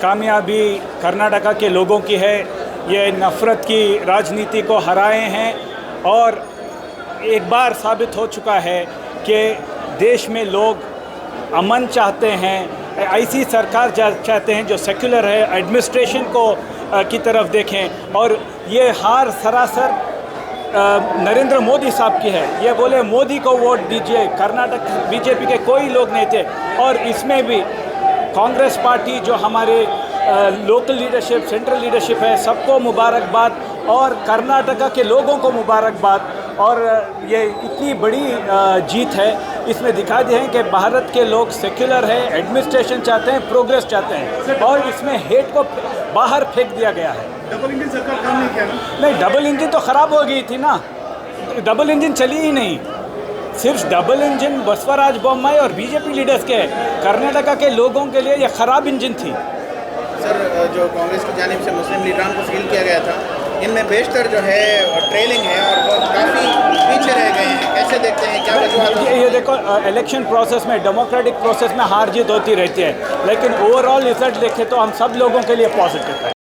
कामयाबी कर्नाटका के लोगों की है। ये नफ़रत की राजनीति को हराए हैं और एक बार साबित हो चुका है कि देश में लोग अमन चाहते हैं, ऐसी सरकार चाहते हैं जो सेक्युलर है, एडमिनिस्ट्रेशन को की तरफ देखें। और ये हार सरासर नरेंद्र मोदी साहब की है। ये बोले मोदी को वोट दीजिए, कर्नाटक बीजेपी के कोई लोग नहीं थे। और इसमें भी कांग्रेस पार्टी जो हमारे लोकल लीडरशिप, सेंट्रल लीडरशिप है, सबको मुबारकबाद और कर्नाटका के लोगों को मुबारकबाद। और ये इतनी बड़ी जीत है, इसमें दिखा दिया है कि भारत के लोग सेक्युलर है, एडमिनिस्ट्रेशन चाहते हैं, प्रोग्रेस चाहते हैं और इसमें हेट को बाहर फेंक दिया गया है। डबल इंजन सरकार काम नहीं किया ना? नहीं, डबल इंजन तो ख़राब हो गई थी ना, डबल इंजन चली ही नहीं। सिर्फ डबल इंजन बसवराज बोम्माई और बीजेपी लीडर्स के, कर्नाटका के लोगों के लिए यह ख़राब इंजन थी। सर, जो कांग्रेस की जानिब से मुस्लिम लीडरों को सील किया गया था, इनमें बेशतर जो है ट्रेलिंग है और वो काफ़ी पीछे रह गए हैं। कैसे देखते हैं, क्या वजूहत? ये देखो, इलेक्शन प्रोसेस में, डेमोक्रेटिक प्रोसेस में हार जीत होती रहती है, लेकिन ओवरऑल रिजल्ट देखें तो हम सब लोगों के लिए पॉजिटिव है।